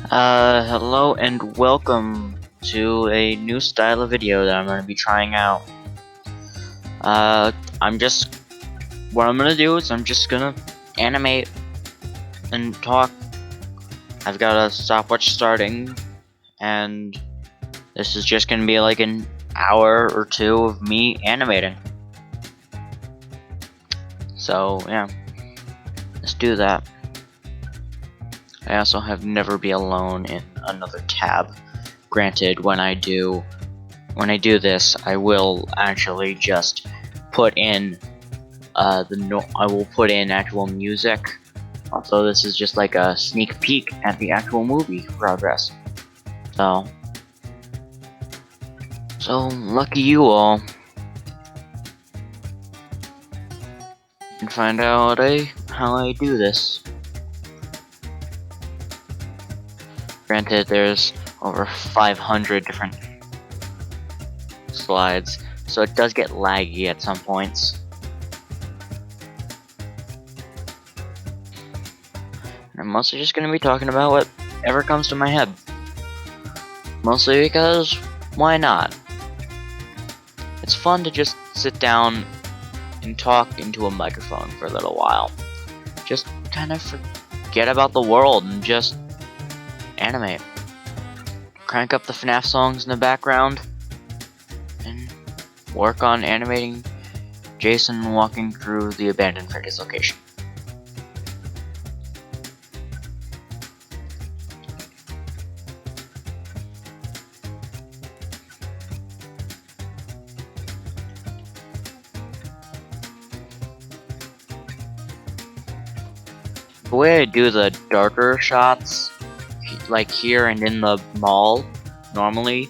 Hello and welcome to a new style of video that I'm going to be trying out. What I'm going to do is I'm just going to animate and talk. I've got a stopwatch starting, and this is just going to be like an hour or two of me animating. So, yeah, let's do that. I also have never be alone in another tab. Granted, when I do this, I will actually just put in I will put in actual music. Also, this is just like a sneak peek at the actual movie progress. So lucky you all. And find out how I do this. Granted, there's over 500 different slides, so it does get laggy at some points. And I'm mostly just going to be talking about whatever comes to my head. Mostly because, why not? It's fun to just sit down and talk into a microphone for a little while. Just kind of forget about the world and just animate. Crank up the FNAF songs in the background and work on animating Jason walking through the abandoned Freddy's location. The way I do the darker shots, like here and in the mall, normally,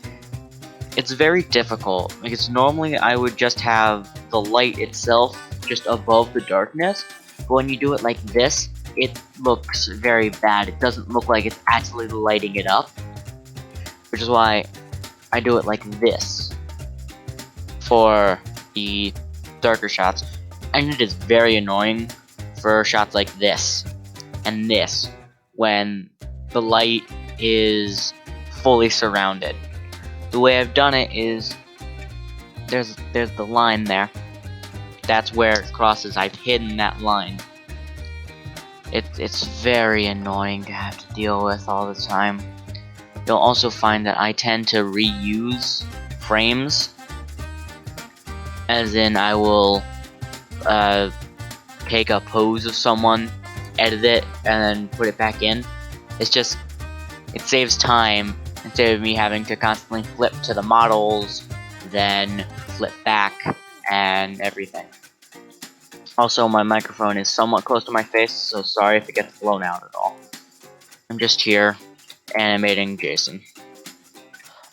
it's very difficult, because normally I would just have the light itself just above the darkness, but when you do it like this, it looks very bad. It doesn't look like it's actually lighting it up, which is why I do it like this for the darker shots, and it is very annoying for shots like this and this when the light is fully surrounded. The way I've done it is there's the line there. That's where it crosses. I've hidden that line. It's very annoying to have to deal with all the time. You'll also find that I tend to reuse frames, as in I will take a pose of someone, edit it, and then put it back in. It's just, it saves time instead of me having to constantly flip to the models, then flip back, and everything. Also, my microphone is somewhat close to my face, so sorry if it gets blown out at all. I'm just here, animating Jason.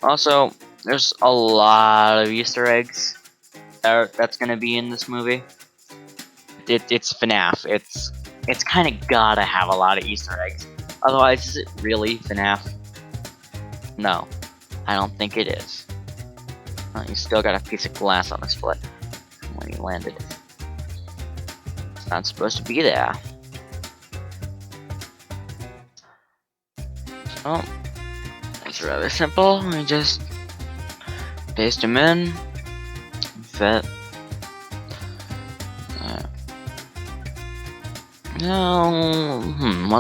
Also, there's a lot of Easter eggs that's gonna be in this movie. It's FNAF. It's kind of gotta have a lot of Easter eggs. Otherwise, is it really FNAF? No, I don't think it is. Well, you still got a piece of glass on his foot when he landed. It's not supposed to be there. So, it's rather simple. We just paste him in, fit.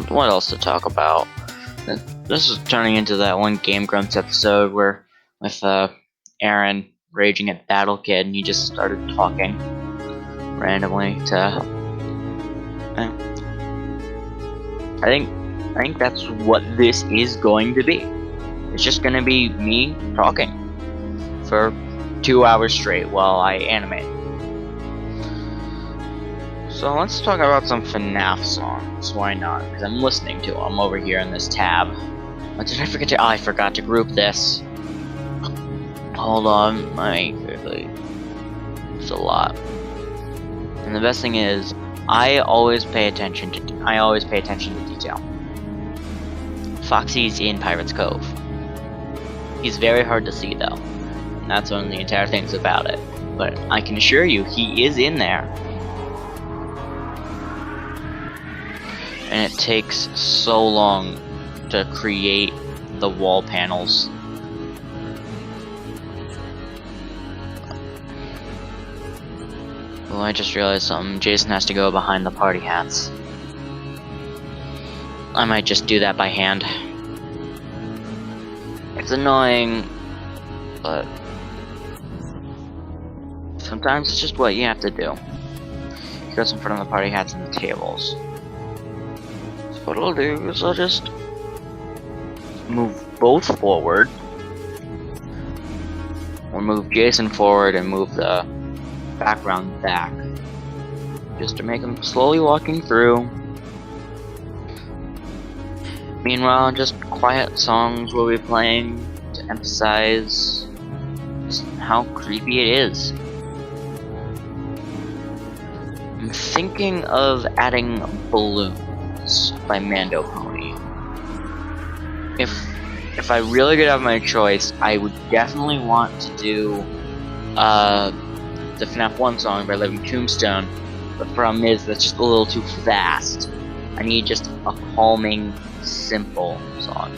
What else to talk about? This is turning into that one Game Grumps episode where with Aaron raging at Battle Kid, and he just started talking randomly to. I think that's what this is going to be. It's just gonna be me talking for 2 hours straight while I animate. So let's talk about some FNAF songs. Why not? Because I'm listening to them over here in this tab. What did I forget to? Oh, I forgot to group this. Hold on, it's a lot. And the best thing is, I always pay attention to detail. Foxy's in Pirate's Cove. He's very hard to see though. And that's one of the entire things about it. But I can assure you, he is in there. And it takes so long to create the wall panels. Oh, I just realized something. Jason has to go behind the party hats. I might just do that by hand. It's annoying, but sometimes it's just what you have to do. He goes in front of the party hats and the tables. So what I'll do is I'll just move both forward, or move Jason forward and move the background back, just to make him slowly walking through. Meanwhile, just quiet songs will be playing to emphasize just how creepy it is. I'm thinking of adding balloons by Mando Pony. If I really could have my choice, I would definitely want to do the FNAF 1 song by Living Tombstone. The problem is that's just a little too fast. I need just a calming, simple song.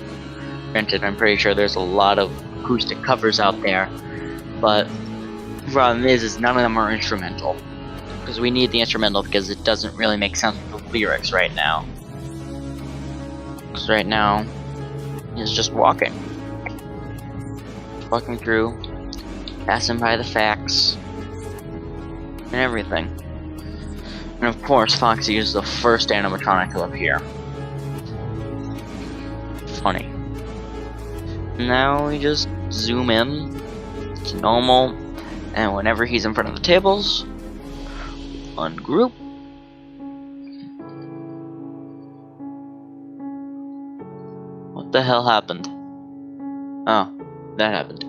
Granted, I'm pretty sure there's a lot of acoustic covers out there, but the problem is none of them are instrumental. Because we need the instrumental because it doesn't really make sense with the lyrics right now. Because right now, he's just walking. Walking through, passing by the facts, and everything. And of course, Foxy is the first animatronic to appear. Funny. Now we just zoom in to normal, and whenever he's in front of the tables, ungroup. What the hell happened? Oh, that happened.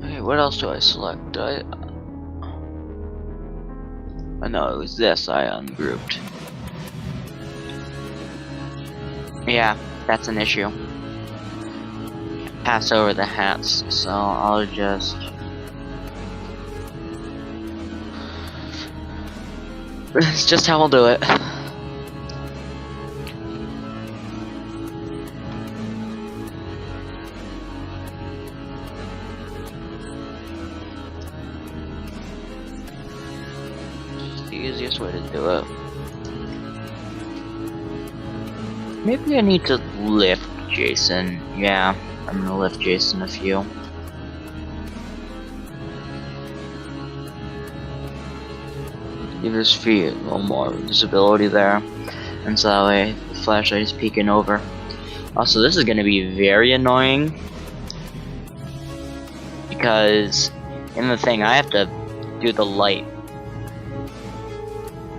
Okay, what else do I select? I know it was this I ungrouped. Yeah, that's an issue. Pass over the hats, so I'll just... It's just how I'll do it. It's the easiest way to do it. Maybe I need to lift Jason. Yeah, I'm gonna lift Jason a few. Give his feet a little more visibility there, and so that way the flashlight is peeking over. Also, this is gonna be very annoying because in the thing I have to do the light.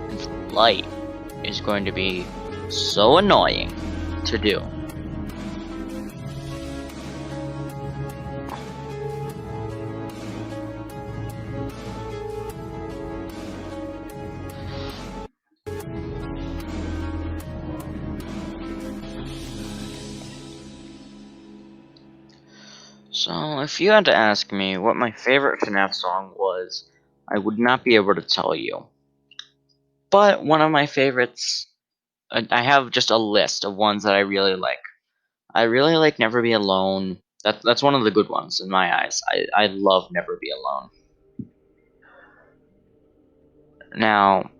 The light is going to be so annoying to do. So, if you had to ask me what my favorite FNAF song was, I would not be able to tell you. But one of my favorites, I have just a list of ones that I really like. I really like Never Be Alone. That's one of the good ones in my eyes. I love Never Be Alone. Now,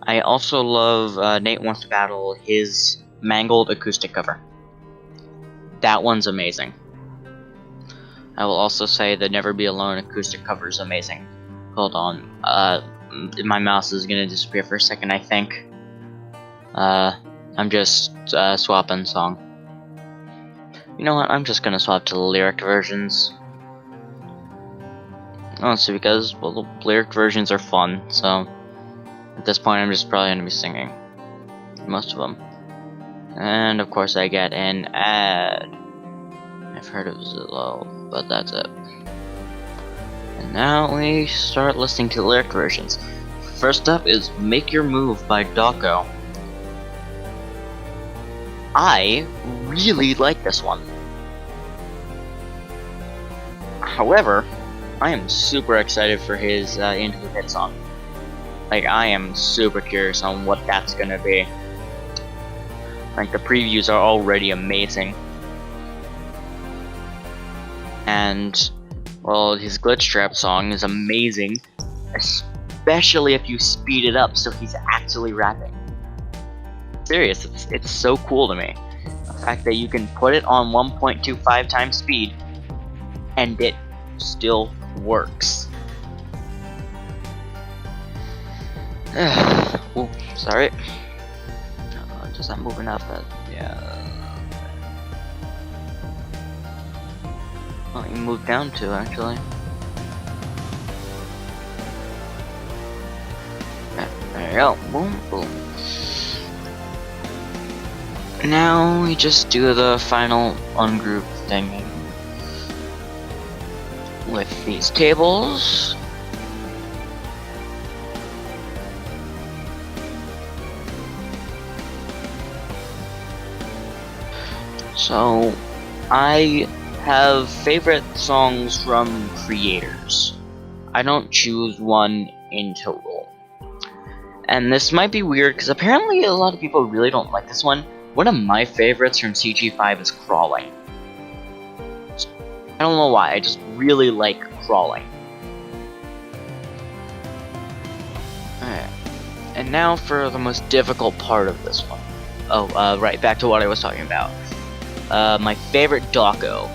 I also love Nate Wants to Battle, his Mangled acoustic cover. That one's amazing. I will also say the Never Be Alone acoustic cover is amazing. Hold on. My mouse is gonna disappear for a second, I think. I'm just swapping song. You know what? I'm just gonna swap to the lyric versions. Honestly, because, well, the lyric versions are fun, so at this point I'm just probably gonna be singing most of them. And of course I get an ad. I've heard it was low, but that's it. And now we start listening to the lyric versions. First up is Make Your Move by Dawko. I really like this one. However, I am super excited for his Into the Pit song. Like, I am super curious on what that's gonna be. Like, the previews are already amazing. And, well, his Glitch Trap song is amazing, especially if you speed it up so he's actually rapping. Serious, it's so cool to me. The fact that you can put it on 1.25 times speed and it still works. Ooh, sorry. Just I'm moving up. Yeah. Oh, you can move down too, actually. There you go. Boom, boom. Now we just do the final ungroup thing with these tables. So, I have favorite songs from creators. I don't choose one in total. And this might be weird because apparently a lot of people really don't like this one. One of my favorites from CG5 is Crawling. I don't know why, I just really like Crawling. Alright. And now for the most difficult part of this one. Oh, right, back to what I was talking about. My favorite dawko.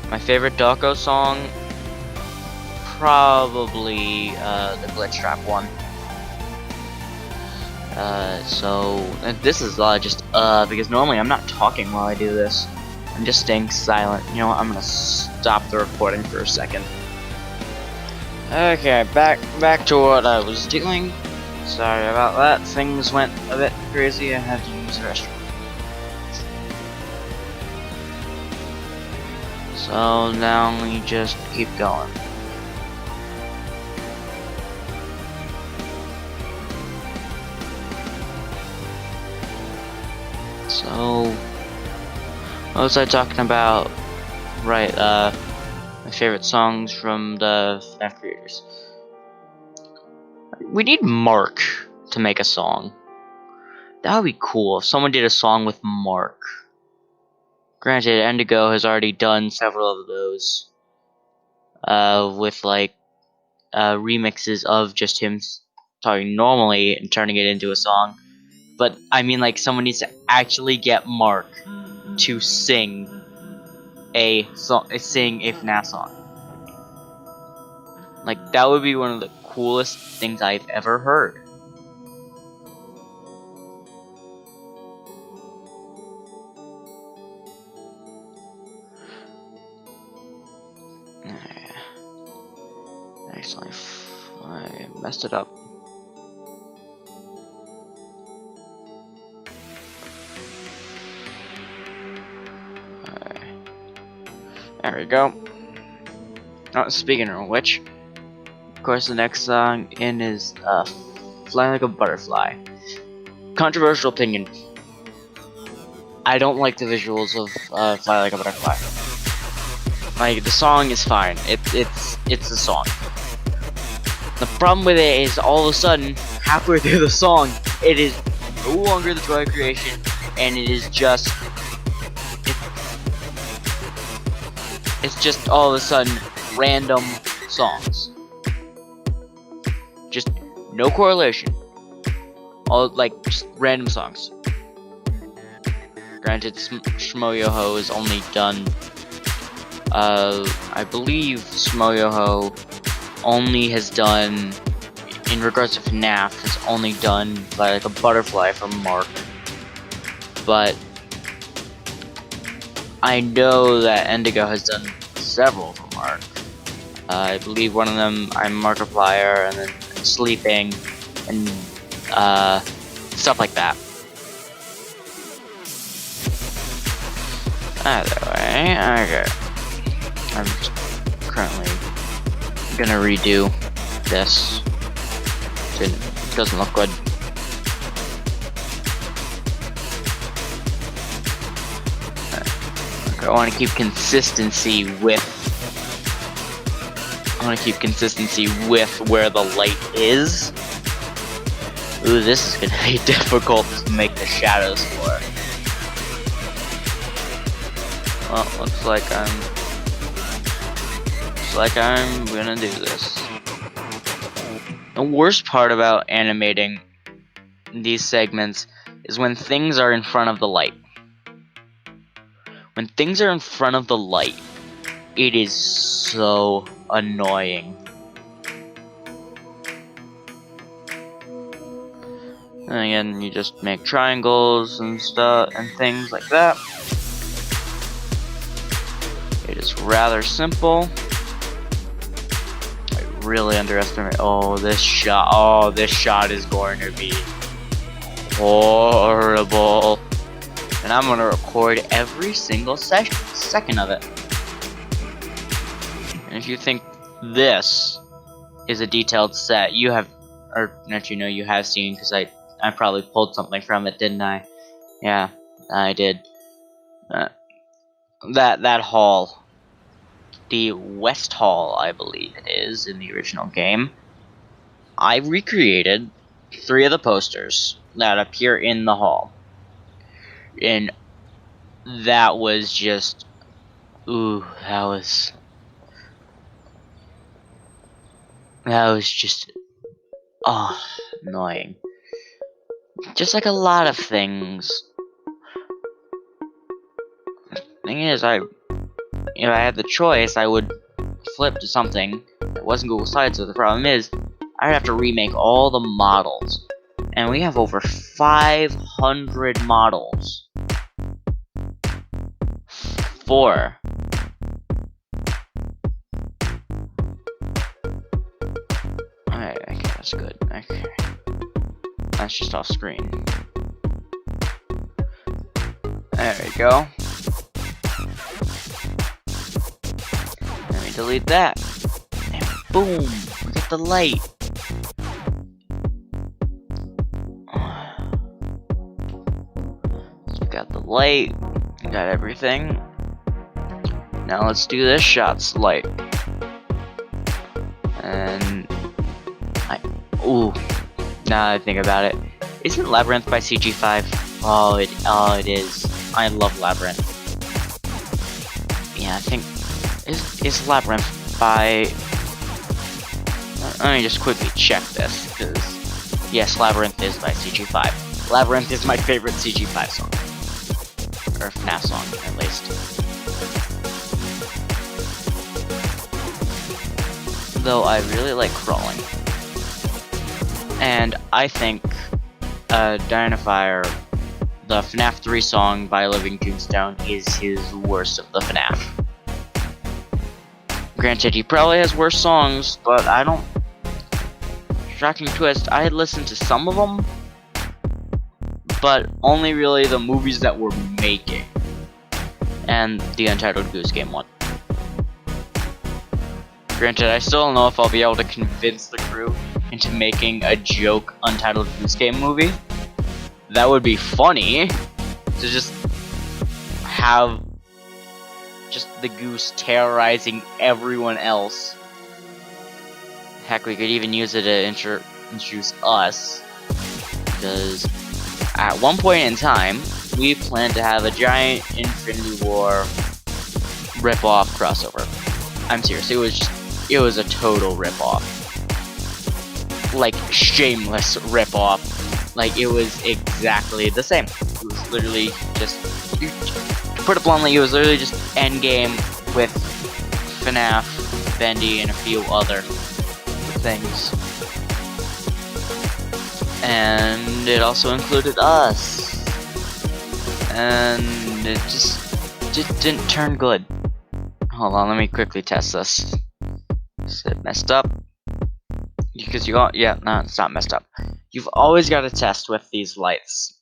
My favorite dawko song, probably the Glitch Trap one. So this is just because normally I'm not talking while I do this. I'm just staying silent. You know what? I'm gonna stop the recording for a second. Okay, back to what I was doing. Sorry about that. Things went a bit crazy. I had to use the restroom. So now we just keep going. So, what was I talking about? Right, my favorite songs from the FNAF creators. We need Mark to make a song. That would be cool if someone did a song with Mark. Granted, Endigo has already done several of those. With like remixes of just him talking normally and turning it into a song. But I mean, like, someone needs to actually get Mark to sing a song, sing a FNAF song. Like, that would be one of the coolest things I've ever heard. Actually, I messed it up. There we go. Oh, speaking of which, of course, the next song in is Fly Like a Butterfly. Controversial opinion. I don't like the visuals of Fly Like a Butterfly. Like, the song is fine. It's a song. The problem with it is all of a sudden, halfway through the song, it is no longer the toy creation, and it is just it's just all of a sudden random songs. Just no correlation. All like just random songs. Granted, Shmoyoho is only done. I believe Shmoyoho only has done, in regards to FNAF, has only done like a butterfly from Mark. But I know that Endigo has done several for Mark. I believe one of them I'm Markiplier, and then Sleeping, and stuff like that. Either way, okay. I'm just currently gonna redo this. It doesn't look good. I want to keep consistency with. I want to keep consistency with where the light is. Ooh, this is gonna be difficult to make the shadows for. Well, looks like I'm gonna do this. The worst part about animating these segments is when things are in front of the light. When things are in front of the light, it is so annoying. And again, you just make triangles and stuff and things like that. It is rather simple. I really underestimate. Oh, this shot. Oh, this shot is going to be horrible. And I'm going to record every single second of it. And if you think this is a detailed set, you have, or actually no, you have seen, because I probably pulled something from it, didn't I? Yeah, I did. That hall, the West Hall, I believe it is in the original game. I recreated 3 of the posters that appear in the hall, and that was just, ooh, that was just, oh, annoying. Just like a lot of things. Thing is, if I had the choice, I would flip to something that wasn't Google Slides. So the problem is, I'd have to remake all the models, and we have over 500 models. 4. Alright, okay, that's good. Okay, that's just off screen. There we go. Delete that, and boom, we get the light. So we got the light, we got everything. Now let's do this shot's light. And ooh, now that I think about it, isn't Labyrinth by CG5? Oh, it is. I love Labyrinth. Yeah, I think. Is Labyrinth by... Let me just quickly check this, because... Yes, Labyrinth is by CG5. Labyrinth is my favorite CG5 song. Or FNAF song, at least. Though I really like Crawling. And I think... Dynafire, the FNAF 3 song by Living Tombstone, is his worst of the FNAF. Granted, he probably has worse songs, but I don't... Shocking twist, I had listened to some of them, but only really the movies that we're making. And the Untitled Goose Game one. Granted, I still don't know if I'll be able to convince the crew into making a joke Untitled Goose Game movie. That would be funny, to just have just the goose terrorizing everyone else. Heck, we could even use it to introduce us, because at one point in time, we planned to have a giant Infinity War rip-off crossover. I'm serious, it was a total rip-off. Like, shameless rip-off. Like, it was exactly the same. It was literally just... To put it bluntly, it was literally just Endgame with FNAF, Bendy, and a few other things. And it also included us. And it just didn't turn good. Hold on, let me quickly test this. Is it messed up? Because no, it's not messed up. You've always got to test with these lights,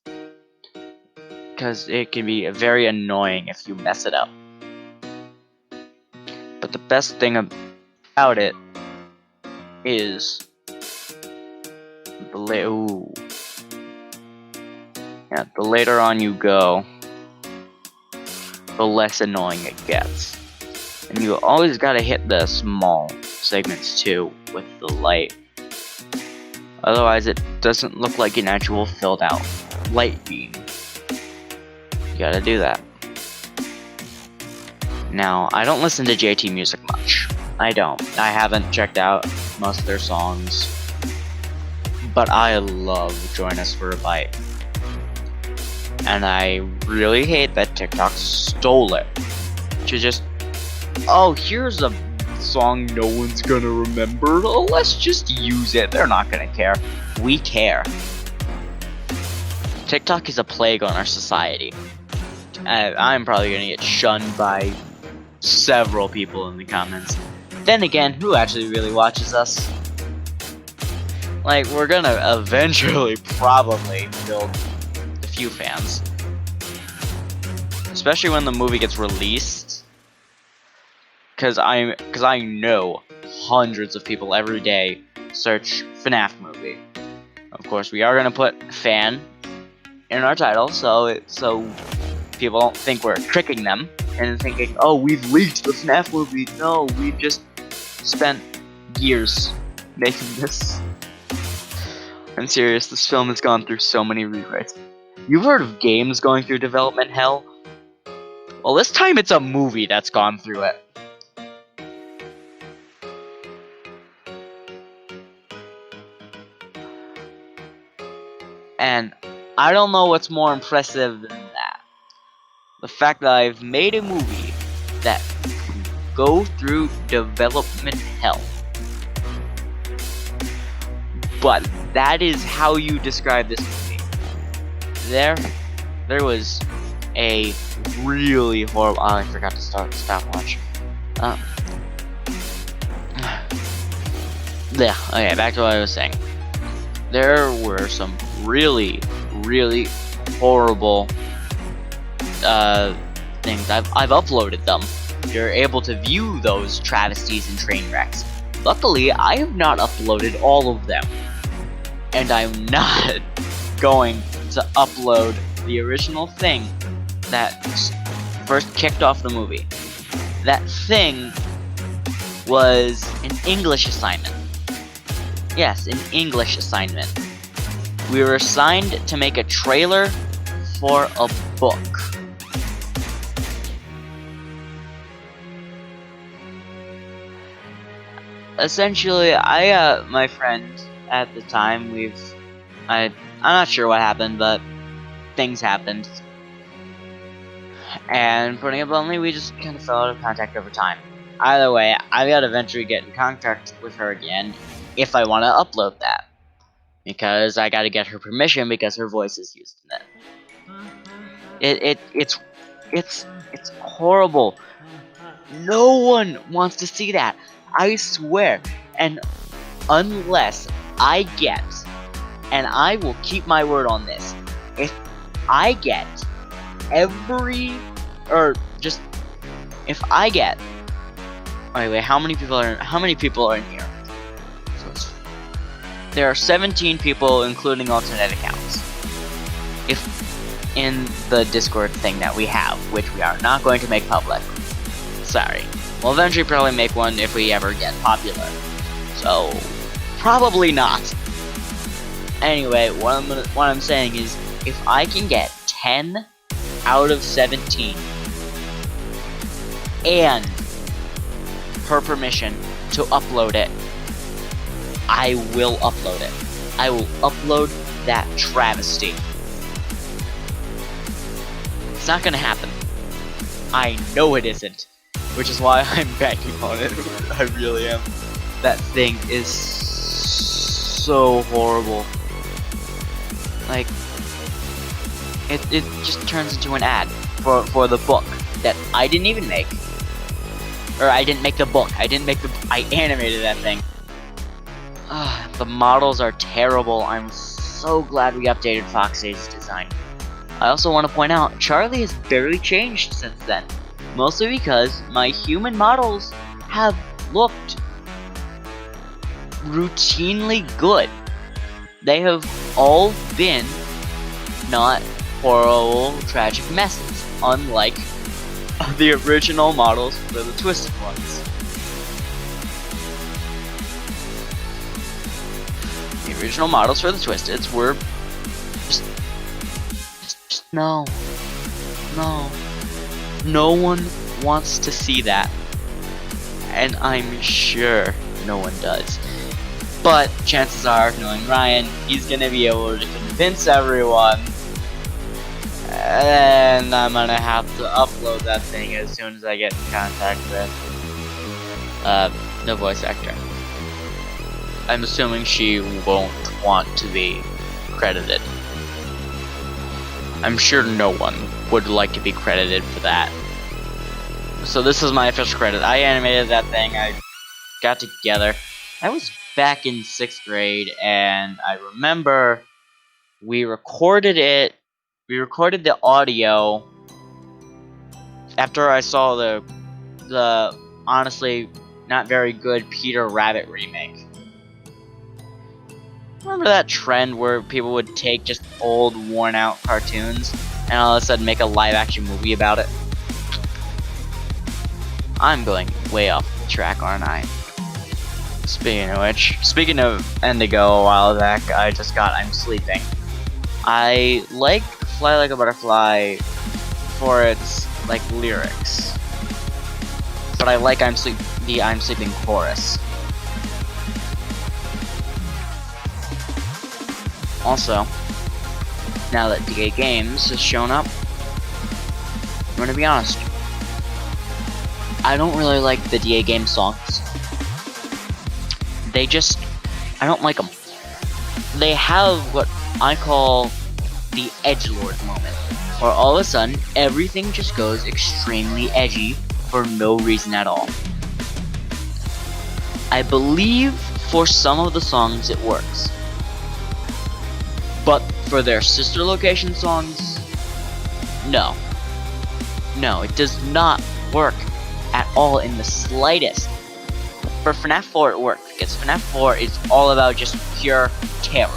because it can be very annoying if you mess it up. But the best thing about it is the later on you go, the less annoying it gets. And you always gotta hit the small segments too with the light. Otherwise it doesn't look like an actual filled out light beam. You gotta do that. Now, I don't listen to JT music much. I don't. I haven't checked out most of their songs. But I love Join Us for a Bite. And I really hate that TikTok stole it. To just, oh, here's a song no one's gonna remember. Oh, let's just use it. They're not gonna care. We care. TikTok is a plague on our society. I'm probably gonna get shunned by several people in the comments. Then again, who actually really watches us? Like, we're gonna eventually probably build a few fans. Especially when the movie gets released. Cause I know hundreds of people every day search FNAF movie. Of course, we are gonna put fan in our title, so people don't think we're tricking them and thinking, oh, we've leaked the FNAF movie. No, we've just spent years making this. I'm serious, this film has gone through so many rewrites. You've heard of games going through development hell? Well, this time it's a movie that's gone through it. And I don't know what's more impressive than that. The fact that I've made a movie that can go through development hell. But that is how you describe this movie. There was a really horrible. Oh, I forgot to start stopwatch. Yeah. Okay, back to what I was saying. There were some really horrible things. I've uploaded them. You're able to view those travesties and train wrecks. Luckily, I have not uploaded all of them. And I'm not going to upload the original thing that first kicked off the movie. That thing was an English assignment. Yes, an English assignment. We were assigned to make a trailer for a book. Essentially, my friend at the time, I'm not sure what happened, but things happened. And putting it bluntly, we just kind of fell out of contact over time. Either way, I gotta eventually get in contact with her again if I want to upload that. Because I gotta get her permission because her voice is used in it. It's horrible. No one wants to see that. I swear. And unless I get, and I will keep my word on this, if I get anyway, how many people are in here? So there are 17 people, including alternate accounts. If in the Discord thing that we have, which we are not going to make public. Sorry. We'll eventually probably make one if we ever get popular. So, probably not. Anyway, what I'm saying is, if I can get 10 out of 17 and her permission to upload it, I will upload it. I will upload that travesty. It's not gonna happen. I know it isn't. Which is why I'm banking on it. I really am. That thing is so horrible. Like, it just turns into an ad for the book that I didn't even make. Or I didn't make the book. I animated that thing. The models are terrible. I'm so glad we updated Foxy's design. I also want to point out, Charlie has barely changed since then. Mostly because my human models have looked routinely good. They have all been not horrible, tragic messes, unlike The original models for the twisted ones. The original models for the twisteds were just no. No one wants to see that. And I'm sure no one does. But chances are, knowing Ryan, he's gonna be able to convince everyone. And I'm gonna have to upload that thing as soon as I get in contact with the voice actor. I'm assuming she won't want to be credited. I'm sure no one would like to be credited for that. So this is my official credit. I animated that thing. I got together. I was back in 6th grade, and I remember we recorded it. We recorded the audio after I saw the honestly not very good Peter Rabbit remake. Remember that trend where people would take just old, worn-out cartoons and all of a sudden make a live-action movie about it? I'm going way off the track, aren't I? Speaking of which, speaking of Endigo a while back, I just got I'm Sleeping. I like Fly Like a Butterfly for its, like, lyrics. But I like the I'm Sleeping chorus. Also, now that DA Games has shown up, I'm gonna be honest. I don't really like the DA Games songs. I don't like them. They have what I call the edgelord moment, where all of a sudden, everything just goes extremely edgy for no reason at all. I believe for some of the songs it works. But for their sister location songs, no. No, it does not work at all in the slightest. For FNAF 4 it worked, because FNAF 4 is all about just pure terror.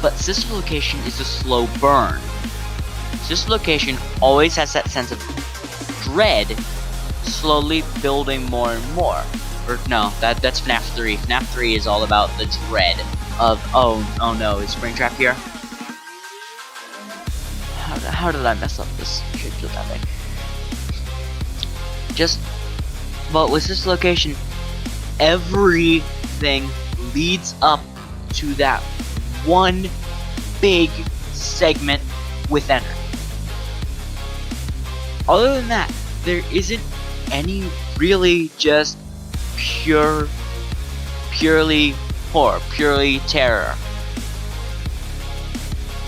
But sister location is a slow burn. Sister location always has that sense of dread slowly building more and more. Or no, that's FNAF 3. FNAF 3 is all about the dread of, oh no, is Springtrap here? How did I mess up this trip that thing? But with this location, everything leads up to that one big segment with Ender. Other than that, there isn't any really just purely horror, purely terror.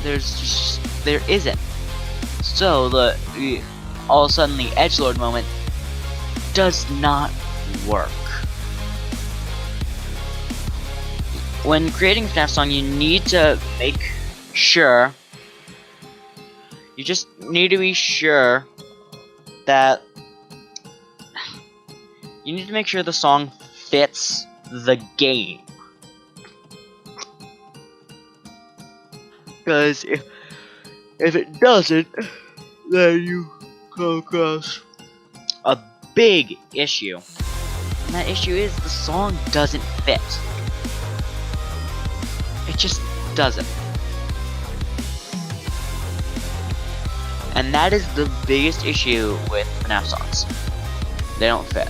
There isn't. So all of a sudden the edgelord moment does not work. When creating a FNAF song, you need to make sure. You just need to be sure that you need to make sure the song fits the game. Because if it doesn't, then you come across a big issue. And that issue is the song doesn't fit. It just doesn't. And that is the biggest issue with FNAF songs. They don't fit.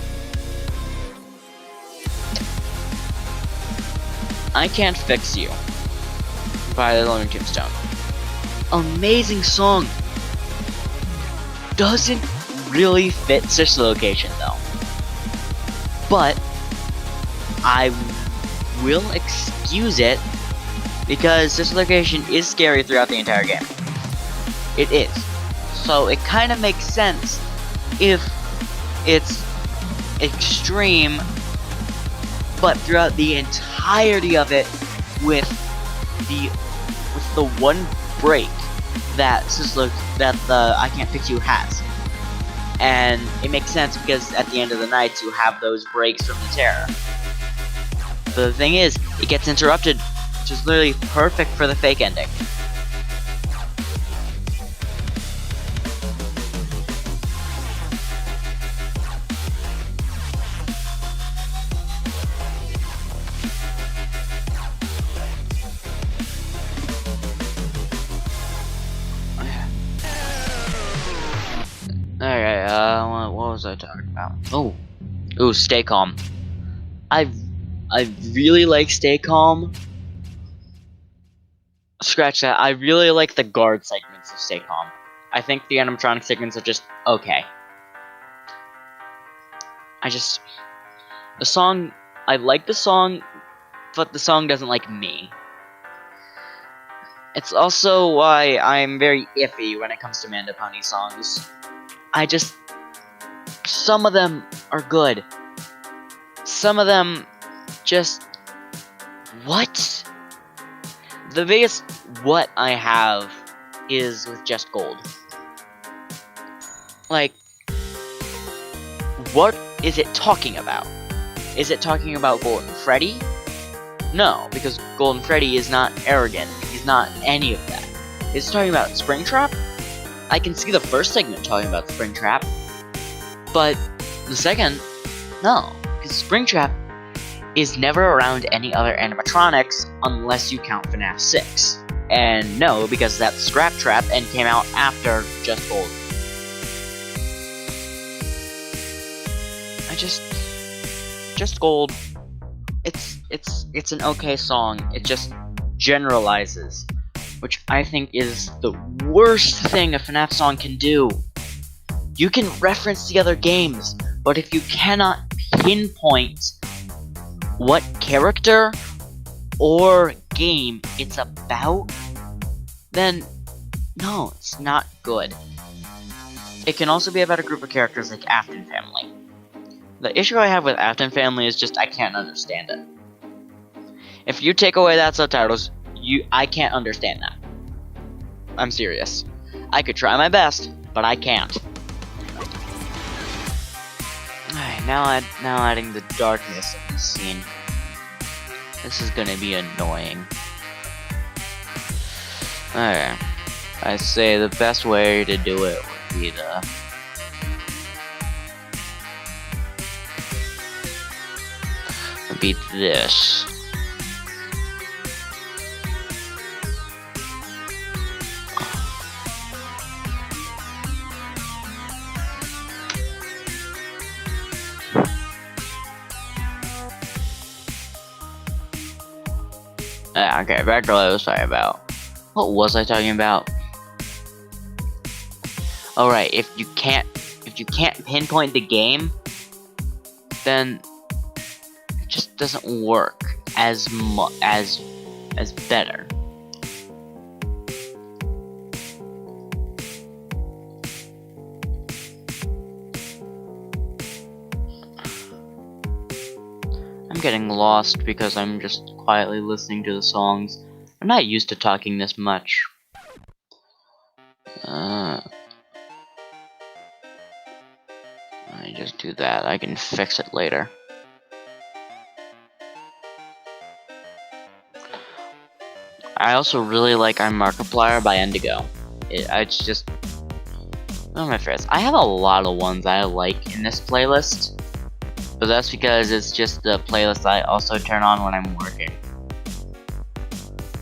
I Can't Fix You by the Lonely Tombstone. Amazing song. Doesn't really fit Sister Location though. But I will excuse it because Sister Location is scary throughout the entire game. It is. So it kind of makes sense if it's extreme, but throughout the entirety of it with the one break that the I Can't Fix You has. And it makes sense because at the end of the night you have those breaks from the terror. But the thing is, it gets interrupted, which is literally perfect for the fake ending. what was I talking about? Ooh, Stay Calm. I really like Stay Calm. Scratch that. I really like the guard segments of Stay Calm. I think the animatronic segments are just okay. The song, I like the song, but the song doesn't like me. It's also why I'm very iffy when it comes to Mandapony songs. Some of them are good. Some of them just... What? The biggest what I have is with Just Gold. Like, what is it talking about? Is it talking about Golden Freddy? No, because Golden Freddy is not arrogant. He's not any of that. Is it talking about Springtrap? I can see the first segment talking about Springtrap, but the second, no, because Springtrap is never around any other animatronics unless you count FNAF 6. And no, because that's Scrap Trap and came out after Just Gold. Just Gold, it's an okay song. It just generalizes, which I think is the worst thing a FNAF song can do. You can reference the other games, but if you cannot pinpoint what character or game it's about, then no, it's not good. It can also be about a group of characters like Afton Family. The issue I have with Afton Family is just I can't understand it. If you take away that subtitles, I can't understand that. I'm serious. I could try my best, but I can't. Now adding the darkness of the scene. This is gonna be annoying. Okay. I say the best way to do it would be to beat this. Okay, back to what I was talking about. What was I talking about? Oh right, if you can't pinpoint the game, then it just doesn't work as better. I'm getting lost because I'm just quietly listening to the songs. I'm not used to talking this much. I just do that. I can fix it later. I also really like I'm Markiplier by Endigo. It's just one of my favorites. I have a lot of ones I like in this playlist, but that's because it's just the playlist I also turn on when I'm working.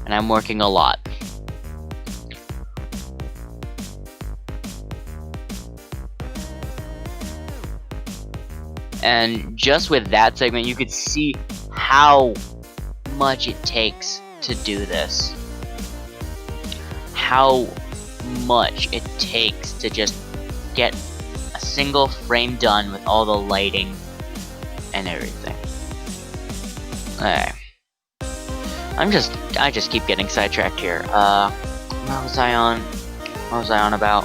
And I'm working a lot. And just with that segment, you could see how much it takes to do this. How much it takes to just get a single frame done with all the lighting and everything. Okay. I just keep getting sidetracked here. What was I on? What was I on about?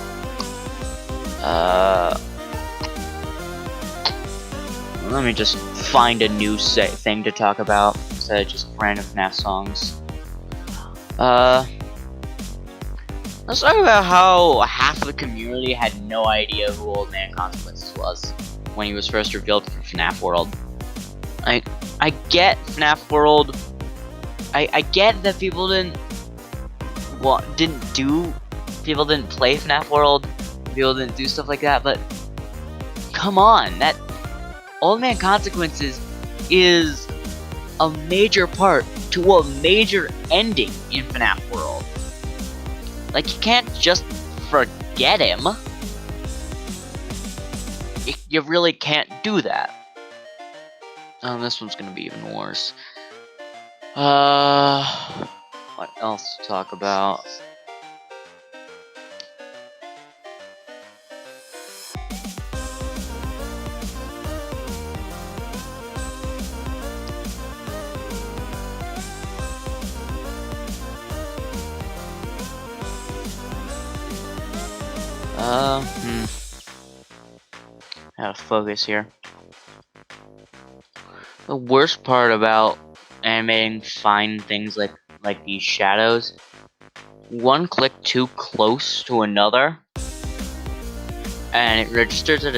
Let me just find a new thing to talk about instead of just random FNAF songs. Let's talk about how half of the community had no idea who Old Man Consequences was when he was first revealed for FNAF World. I get FNAF World. I get that people didn't play FNAF World, people didn't do stuff like that, but come on, that Old Man Consequences is a major part to a major ending in FNAF World. Like, you can't just forget him. you really can't do that. This one's gonna be even worse. What else to talk about? Gotta focus here. The worst part about animating fine things like these shadows, one click too close to another, and it registers it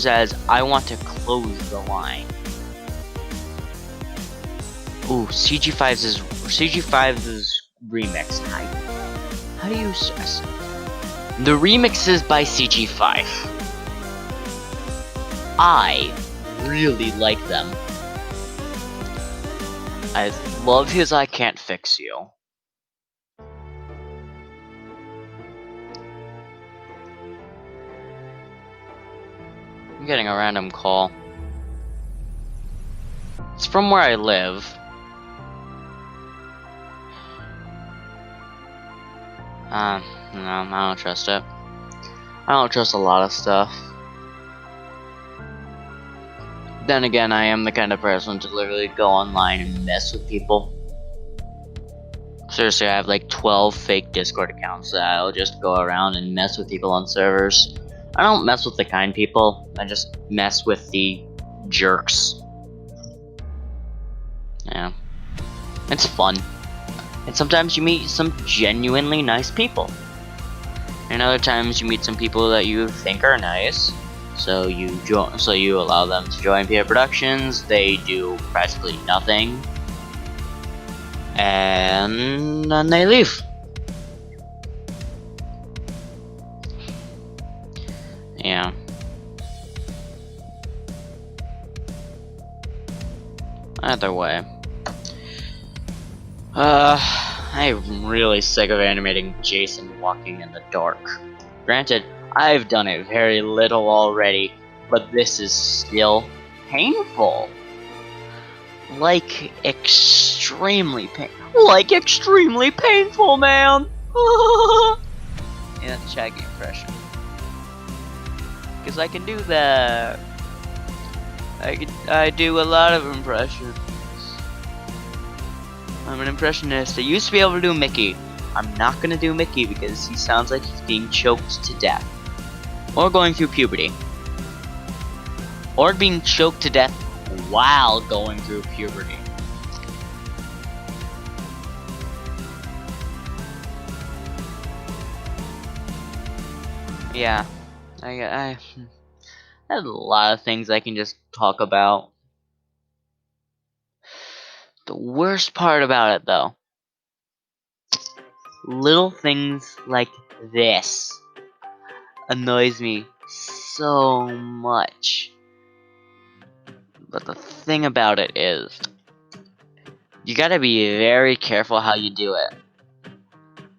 as I want to close the line. Ooh, CG5's remix. How do you stress? The remix is by CG5. I really like them. I love his I Can't Fix You. I'm getting a random call. It's from where I live. No, I don't trust it. I don't trust a lot of stuff. Then again, I am the kind of person to literally go online and mess with people. Seriously, I have like 12 fake Discord accounts that I'll just go around and mess with people on servers. I don't mess with the kind people, I just mess with the jerks. Yeah. It's fun. And sometimes you meet some genuinely nice people. And other times you meet some people that you think are nice. So you allow them to join peer productions. They do practically nothing. And then they leave. Yeah. Either way. I'm really sick of animating Jason walking in the dark. Granted, I've done it very little already, but this is still painful. Like extremely painful, man. Yeah, Shaggy impression. Because I can do that. I do a lot of impressions. I'm an impressionist. I used to be able to do Mickey. I'm not gonna do Mickey because he sounds like he's being choked to death. Or going through puberty. Or being choked to death while going through puberty. Yeah. I have a lot of things I can just talk about. The worst part about it, though, little things like this annoys me so much. But the thing about it is, you gotta be very careful how you do it.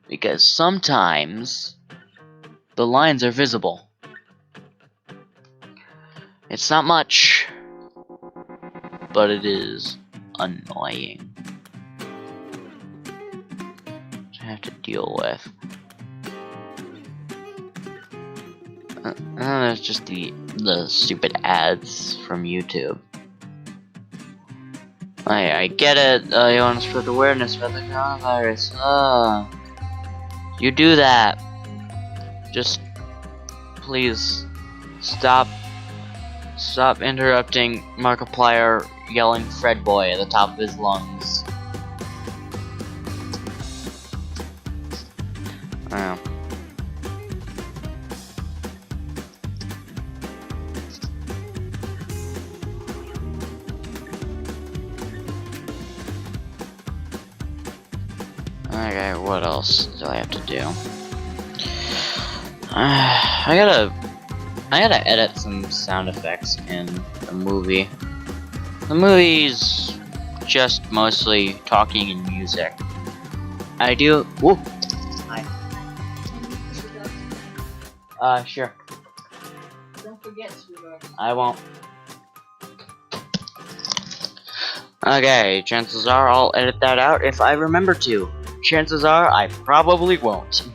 Because sometimes the lines are visible. It's not much, but it is annoying to have to deal with. And there's just the stupid ads from YouTube. I get it, you want to spread awareness about the coronavirus. You do that. Just please stop interrupting Markiplier yelling Fred Boy at the top of his lungs. Yeah. Okay, what else do I have to do? I gotta edit some sound effects in the movie. The movie's just mostly talking and music. Sure. Don't forget to. I won't. Okay, chances are I'll edit that out if I remember to. Chances are I probably won't.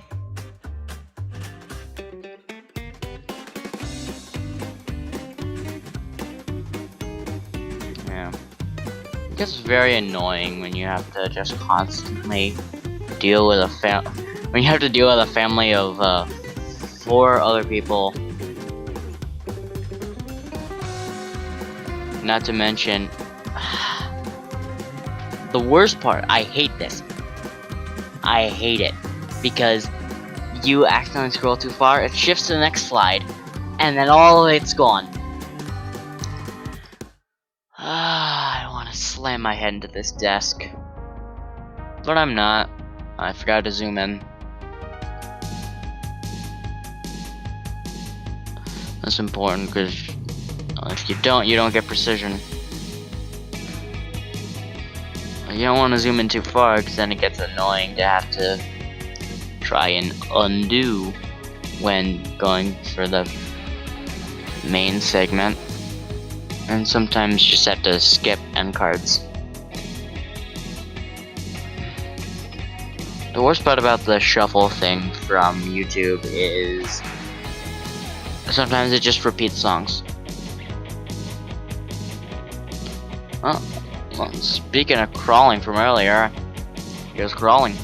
Yeah. It gets very annoying when you have to just constantly deal with when you have to deal with a family of 4 other people. Not to mention, the worst part, I hate this. I hate it because you accidentally scroll too far, it shifts to the next slide, and then all of it's gone. I want to slam my head into this desk, but I'm not. I forgot to zoom in. That's important because if you don't get precision. You don't want to zoom in too far because then it gets annoying to have to try and undo when going for the main segment. And sometimes you just have to skip end cards. The worst part about the shuffle thing from YouTube is sometimes it just repeats songs. Oh, well, speaking of crawling from earlier, here's crawling.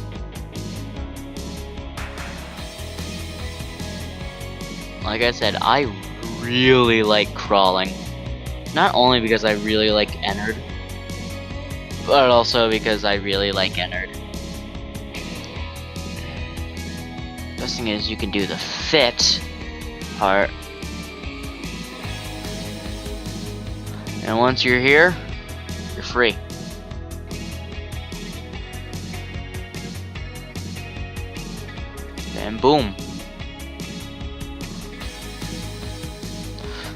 Like I said, I really like crawling. Not only because I really like Ennard, but also because I really like Ennard. Best thing is you can do the fit part. And once you're here, you're free. And boom.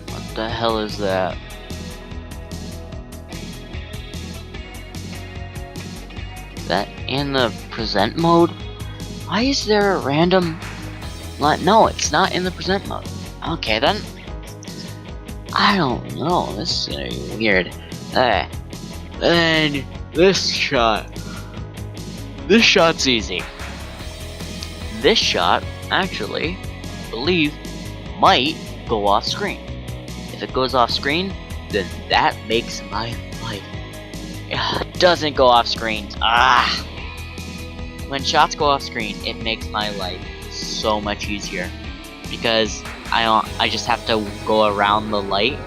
What the hell is that? Is that in the present mode? Why is there a random... No, it's not in the present mode. Okay then. I don't know. This is gonna be weird. And this shot. This shot's easy. This shot, actually, I believe, might go off screen. If it goes off screen, then that makes my life. It doesn't go off screen. When shots go off screen, it makes my life so much easier because I just have to go around the light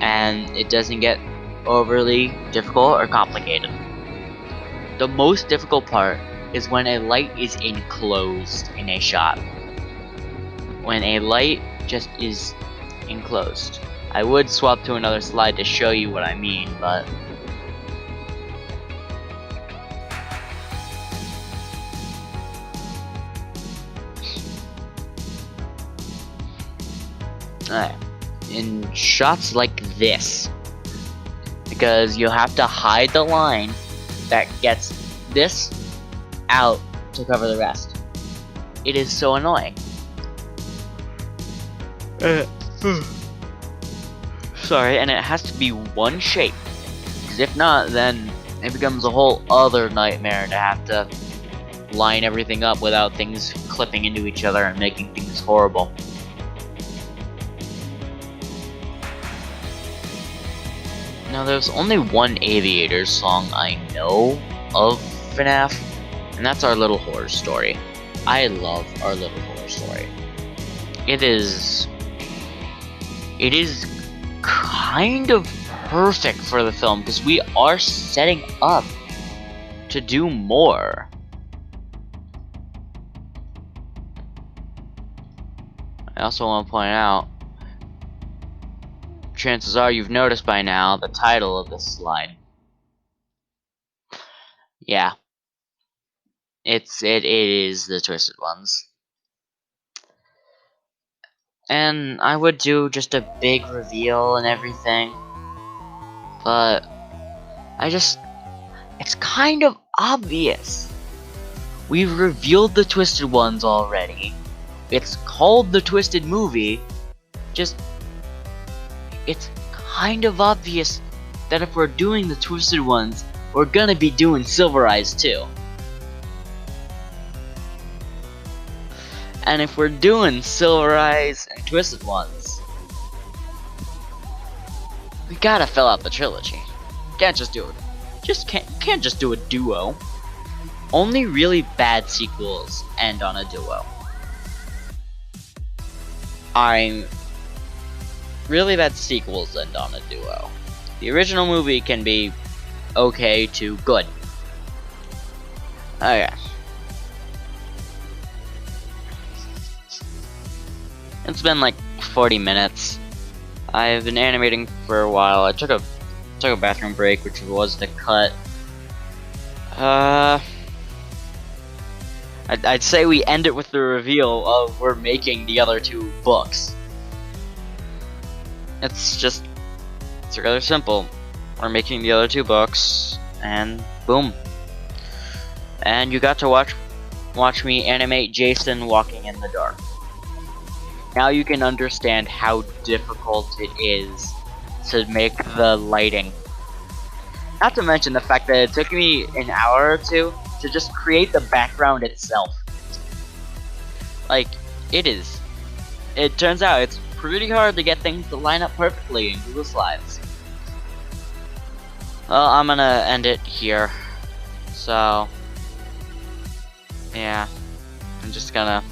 and it doesn't get overly difficult or complicated. The most difficult part is when a light is enclosed in a shot. When a light just is enclosed. I would swap to another slide to show you what I mean, but in shots like this, because you have to hide the line that gets this out to cover the rest. It is so annoying. Sorry, and it has to be one shape, because if not, then it becomes a whole other nightmare to have to line everything up without things clipping into each other and making things horrible. Now, there's only one Aviators song I know of FNAF, and that's Our Little Horror Story. I love Our Little Horror Story. It is kind of perfect for the film, because we are setting up to do more. I also want to point out, chances are you've noticed by now the title of this slide. Yeah. It is the Twisted Ones. And I would do just a big reveal and everything, but it's kind of obvious. We've revealed the twisted ones already. It's called the Twisted Movie. Just, it's kind of obvious that if we're doing the twisted ones, we're gonna be doing Silver Eyes too. And if we're doing Silver Eyes and Twisted Ones, we gotta fill out the trilogy. Can't just do it. Can't just do a duo. Only really bad sequels end on a duo. Really bad sequels end on a duo. The original movie can be okay to good. Oh yeah. It's been like 40 minutes. I've been animating for a while. I took a bathroom break, which was the cut. I'd say we end it with the reveal of we're making the other two books. It's rather simple. We're making the other two books, and boom. And you got to watch me animate Jason walking in the dark. Now you can understand how difficult it is to make the lighting. Not to mention the fact that it took me an hour or two to just create the background itself. Like, it turns out it's pretty hard to get things to line up perfectly in Google Slides. Well, I'm gonna end it here. So, yeah, I'm just gonna...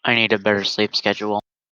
I need a better sleep schedule.